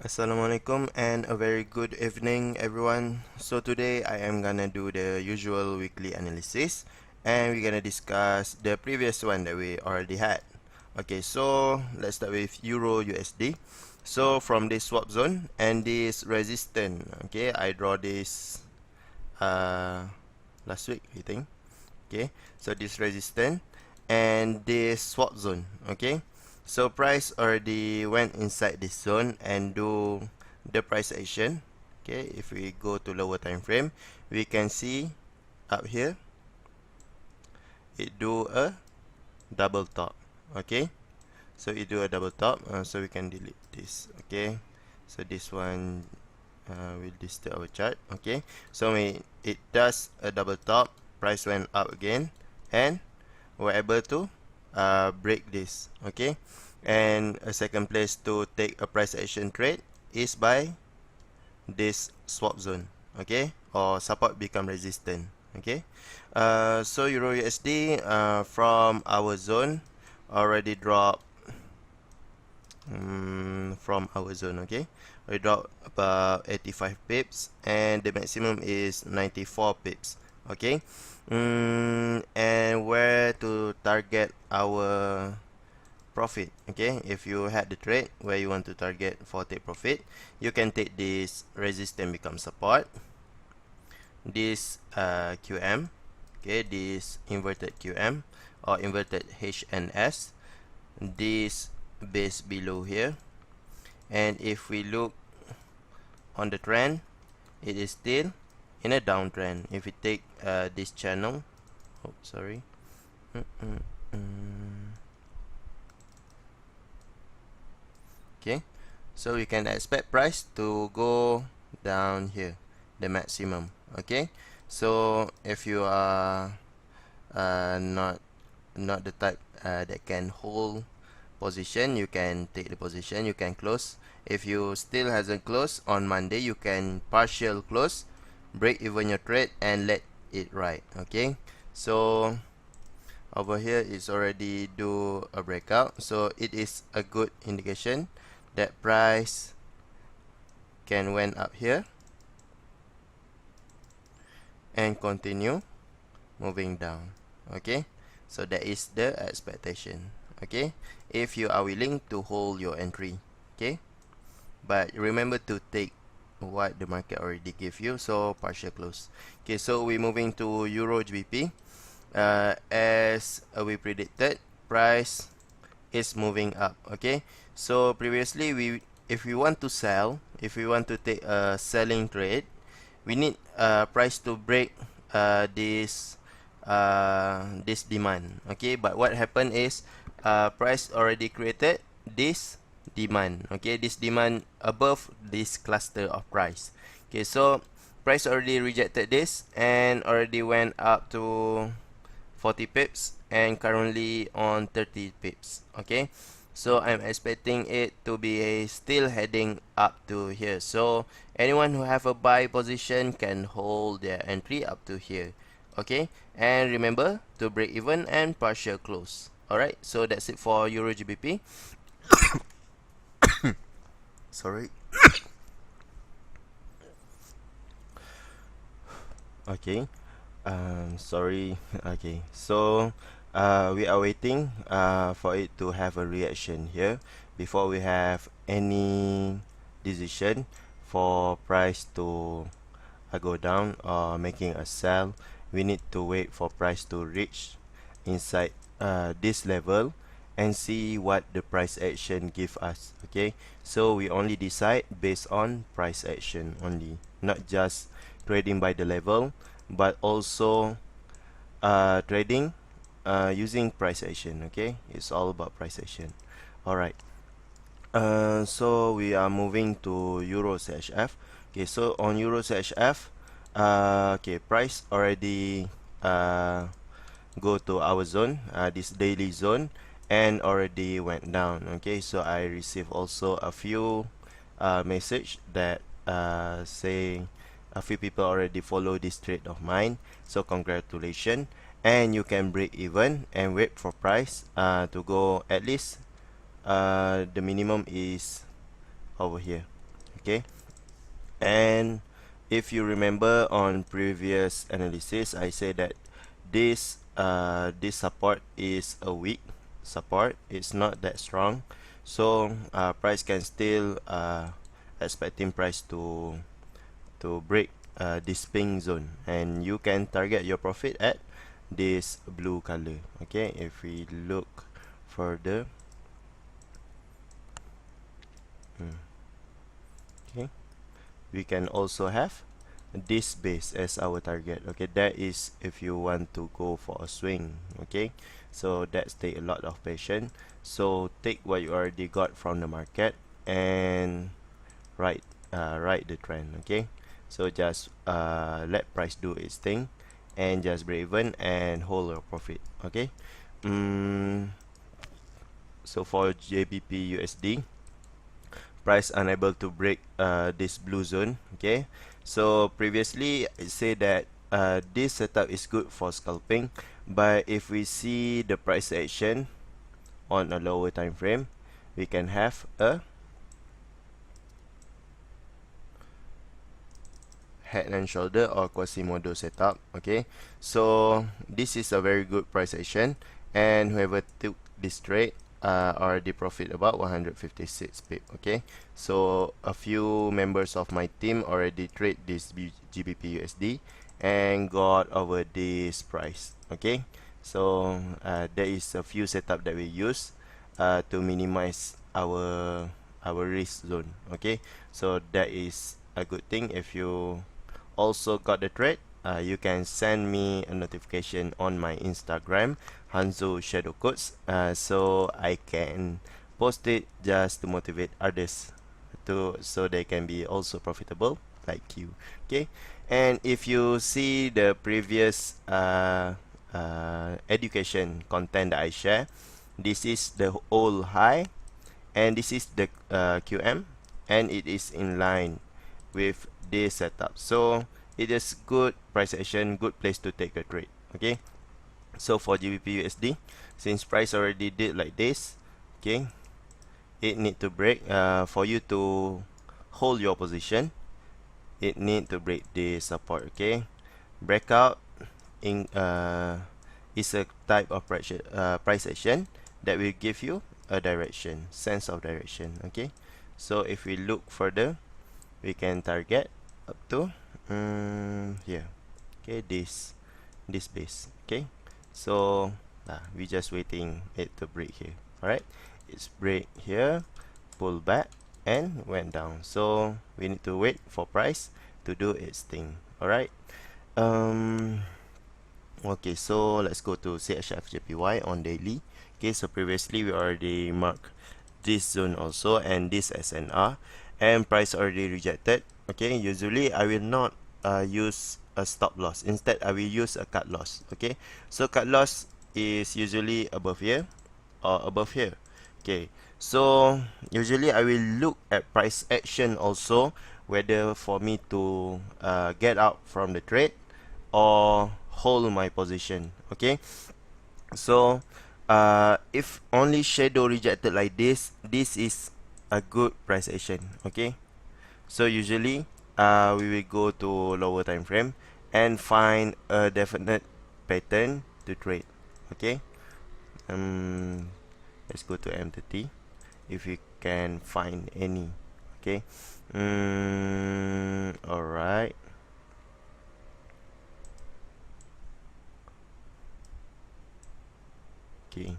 Assalamualaikum and a very good evening everyone. So today I am gonna do the usual weekly analysis and we're gonna discuss the previous one that we already had. Okay, so let's start with Euro USD. So from this swap zone and this resistance, okay, I draw this last week I think. Okay, so this resistance and this swap zone. Okay, so price already went inside this zone and do the price action. Okay, if we go to lower time frame, we can see up here it do a double top. Okay, so it do a double top, so we can delete this. Okay, so this one will disturb our chart. Okay, so when it does a double top, price went up again and we're able to break this. Okay, and a second place to take a price action trade is by this swap zone. Okay, or support become resistant. Okay, so Euro USD from our zone already dropped from our zone. Okay, we drop about 85 pips and the maximum is 94 pips. Okay, and where to target our profit? Okay, if you had the trade where you want to target for take profit, you can take this resistance become support, this QM, okay, this inverted QM or inverted HNS, this base below here, and if we look on the trend, it is still in a downtrend. If we take this channel, oh sorry, okay, so we can expect price to go down here, the maximum. Okay, so if you are not the type that can hold position, you can take the position, you can close. If you still hasn't closed on Monday, you can partial close, break even your trade and let it ride. Okay, so over here it's already do a breakout, so it is a good indication that price can went up here and continue moving down. Okay, so that is the expectation. Okay, if you are willing to hold your entry. Okay, but remember to take what the market already give you, so partial close. Okay, so we're moving to Euro GBP. As we predicted, price is moving up. Okay, so previously if we want to sell, if we want to take a selling trade, we need price to break this demand. Okay, but what happened is price already created this demand. Okay, this demand above this cluster of price. Okay, so price already rejected this and already went up to 40 pips and currently on 30 pips. Okay, so I'm expecting it to be still heading up to here. So anyone who have a buy position can hold their entry up to here. Okay, and remember to break even and partial close. Alright, so that's it for Euro GBP. Sorry. Okay, sorry. Okay, so we are waiting for it to have a reaction here before we have any decision for price to go down or making a sell. We need to wait for price to reach inside this level and see what the price action give us. Okay, so we only decide based on price action only, not just trading by the level, but also trading using price action. Okay, it's all about price action. Alright, so we are moving to Euro CHF. Okay, so on Euro CHF, okay, price already go to our zone, this daily zone, and already went down. Okay, so I received also a few message that say a few people already follow this trade of mine, so congratulations, and you can break even and wait for price to go at least the minimum is over here. okay. And if you remember on previous analysis, I said that this support is a weak support. It's not that strong, so price can still expecting price to break this pink zone, and you can target your profit at this blue color. Okay, if we look further, okay, we can also have this base as our target. Okay, that is if you want to go for a swing. Okay, so that's take a lot of patience. So take what you already got from the market and ride the trend. Okay, so just let price do its thing and just break even and hold your profit. Okay. So for JBP USD, price unable to break this blue zone. Okay, so previously I say that this setup is good for scalping, but if we see the price action on a lower time frame, we can have a head and shoulder or Quasimodo setup. Okay, so this is a very good price action, and whoever took this trade already profit about 156 pip. Okay, so a few members of my team already trade this GBP USD and got over this price. Okay, so there is a few setup that we use to minimize our risk zone. Okay, so that is a good thing. If you also got the trade, you can send me a notification on my Instagram, Hanzo Shadowcodes, so I can post it just to motivate others to so they can be also profitable like you. Okay, and if you see the previous education content that I share, this is the old high and this is the QM, and it is in line with this setup. So it is good price action, good place to take a trade. Okay, so for GBP USD, since price already did like this, okay, it need to break for you to hold your position. It need to break this support. Okay, breakout in is a type of price action that will give you a direction, sense of direction. Okay, so if we look further, we can target up to here. Okay, this base. Okay, so we just waiting it to break here. All right, it's break here, pull back and went down, so we need to wait for price to do its thing. All right. Okay, so let's go to CHF JPY on daily. Okay, so previously we already marked this zone also and this SNR, and price already rejected. Okay, usually I will not use a stop loss. Instead, I will use a cut loss. Okay, so cut loss is usually above here or above here. Okay, so usually I will look at price action also, whether for me to get out from the trade or hold my position. Okay, so if only shadow rejected like this is a good price action. Okay, so usually we will go to lower time frame and find a definite pattern to trade. Okay, let's go to M30 if we can find any. Okay, all right. Okay,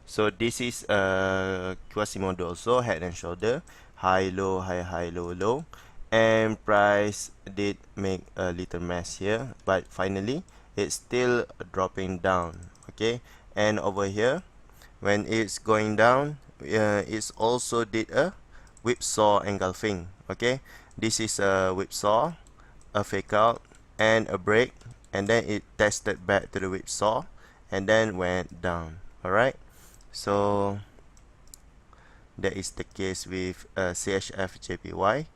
so this is Quasimodo also, head and shoulder, high low, high low low, and price did make a little mess here, but finally it's still dropping down. Okay, and over here when it's going down, it's also did a whipsaw engulfing. Okay, this is a whipsaw, a fake out and a break, and then it tested back to the whipsaw and then went down. All right, so that is the case with CHF JPY.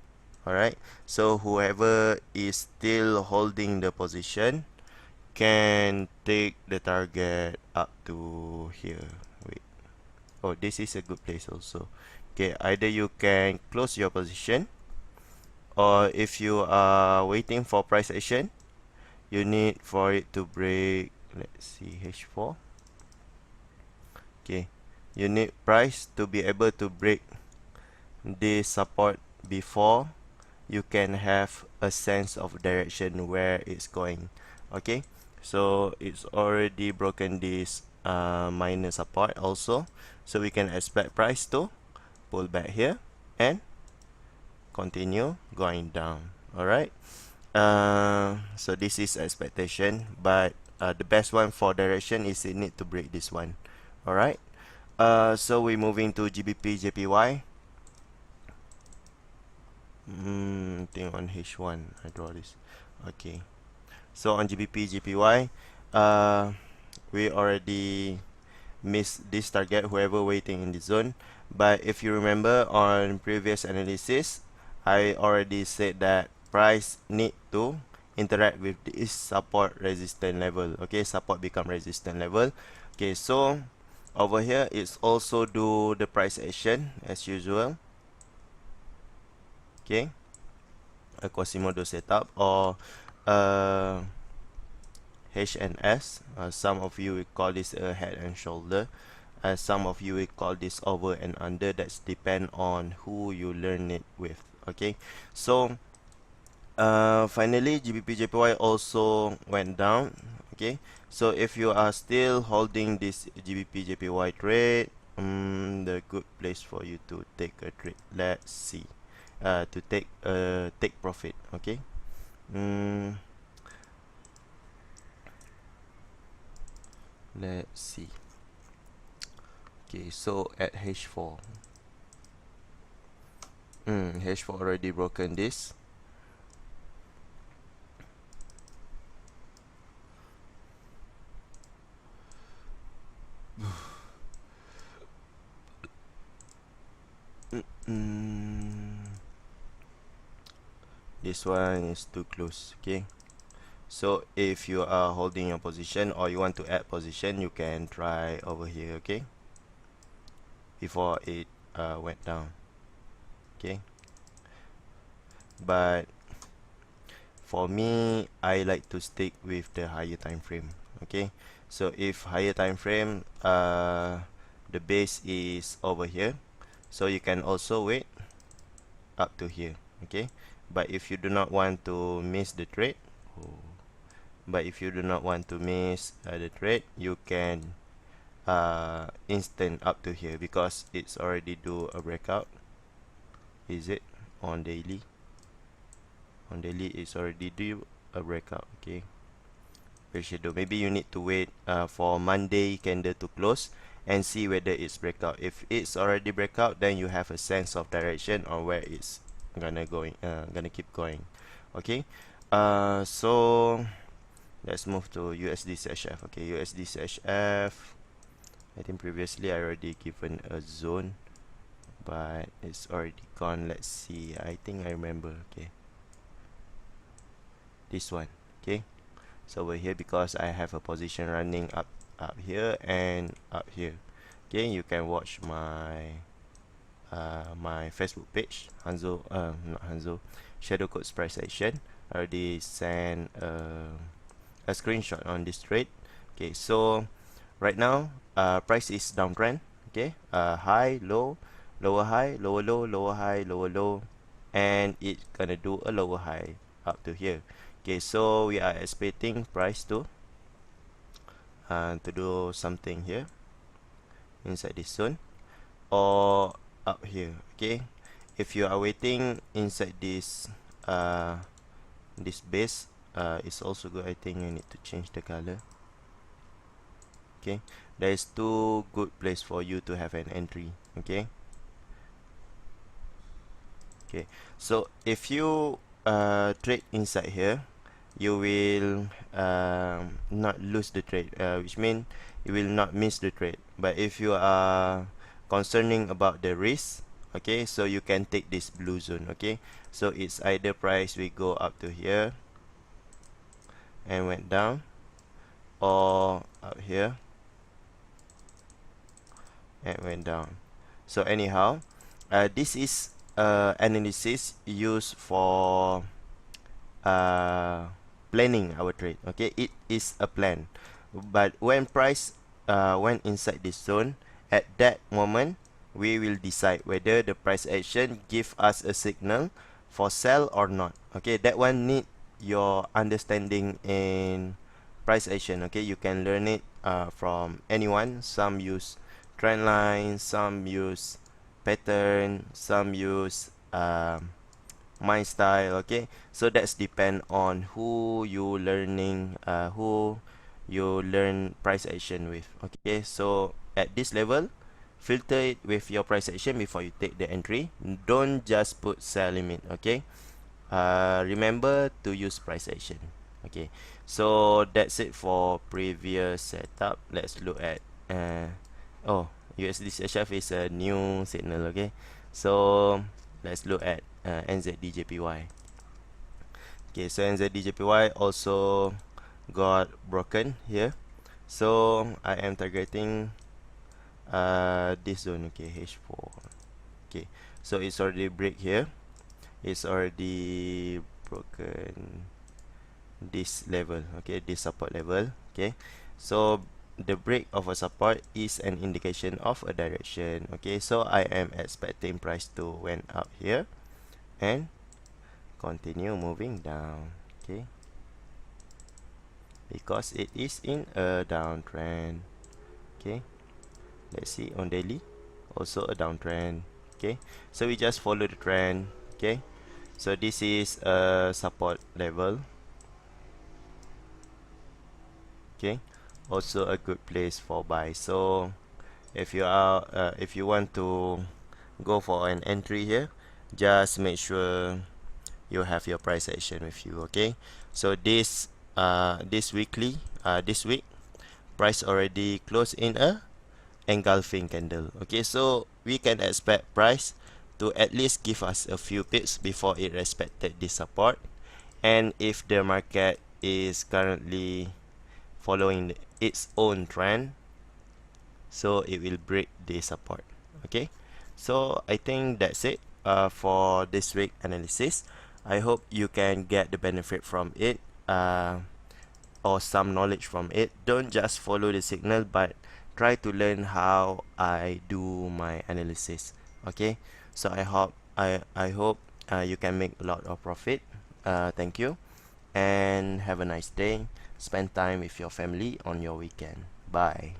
All right, so whoever is still holding the position can take the target up to here. Wait, oh, this is a good place also. Okay, either you can close your position or if you are waiting for price action, you need for it to break, let's see, H4. Okay, you need price to be able to break this support before you can have a sense of direction where it's going. Okay, so it's already broken this minor support also, so we can expect price to pull back here and continue going down. Alright, so this is expectation, but the best one for direction is it need to break this one. Alright, so we're moving to GBP JPY. I think on H1 I draw this. Okay, so on GBP JPY, we already missed this target, whoever waiting in the zone. But if you remember on previous analysis, I already said that price need to interact with this support resistance level. Okay, support become resistance level. Okay, so over here it's also do the price action as usual. Okay, a Quasimodo setup or HNS. Some of you will call this a head and shoulder. Some of you will call this over and under. That's depend on who you learn it with. Okay, so finally GBP JPY also went down. Okay, so if you are still holding this GBP JPY trade, the good place for you to take a trade, let's see, to take profit. Okay, let's see. Okay, so at H4, H4 already broken this. This one is too close. Okay, so if you are holding your position or you want to add position, you can try over here. Okay, before it went down. Okay, but for me, I like to stick with the higher time frame. Okay, so if higher time frame, the base is over here, so you can also wait up to here. Okay, but if you do not want to miss the trade, the trade, you can instant up to here because it's already do a breakout. Is it on daily? On daily it's already do a breakout. Okay, shadow, maybe you need to wait for Monday candle to close and see whether it's breakout. If it's already breakout, then you have a sense of direction on where it's gonna keep going. Okay, so let's move to USD CHF. Okay, USD CHF, I think previously I already given a zone, but it's already gone. Let's see, I think I remember. Okay, this one. Okay, so over here, because I have a position running up here and up here. Okay, you can watch my my Facebook page, Hanzo, not Hanzo, Shadowcodes Price Action. I already sent a screenshot on this trade. Okay, so right now price is downtrend. Okay, high, low, lower high, lower low, lower high, lower low, and it's gonna do a lower high up to here. Okay, so we are expecting price to do something here inside this zone or up here. Okay, if you are waiting inside this this base, it's also good. I think I need to change the color. Okay, there is two good place for you to have an entry. Okay, okay, so if you trade inside here, you will not lose the trade, which means you will not miss the trade. But if you are concerning about the risk, okay, so you can take this blue zone. Okay, so it's either price will go up to here and went down, or up here and went down. So anyhow, this is analysis used for planning our trade. Okay, it is a plan, but when price went inside this zone, at that moment we will decide whether the price action give us a signal for sell or not. Okay, that one need your understanding in price action. Okay, you can learn it from anyone. Some use trend line, some use pattern, some use my style. Okay, so that's depend on who you learning, who you learn price action with. Okay, so at this level, filter it with your price action before you take the entry. Don't just put sell limit. Okay, remember to use price action. Okay, so that's it for previous setup. Let's look at oh, USD CHF is a new signal. Okay, so let's look at NZDJPY. Okay, so NZDJPY also got broken here, so I am targeting this zone. Okay, H4. Okay, so it's already break here, it's already broken this level. Okay, this support level. Okay, so the break of a support is an indication of a direction. Okay, so I am expecting price to went up here and continue moving down. Okay, because it is in a downtrend. Okay, let's see on daily, also a downtrend. Okay, so we just follow the trend. Okay, so this is a support level. Okay, also a good place for buy. So if you want to go for an entry here, just make sure you have your price action with you. Okay, so this this week price already closed in a engulfing candle. Okay, so we can expect price to at least give us a few pips before it respected this support. And if the market is currently following its own trend, so it will break the support. Okay, so I think that's it for this week analysis. I hope you can get the benefit from it, or some knowledge from it. Don't just follow the signal, but try to learn how I do my analysis. Okay, so I hope you can make a lot of profit. Thank you and have a nice day. Spend time with your family on your weekend. Bye.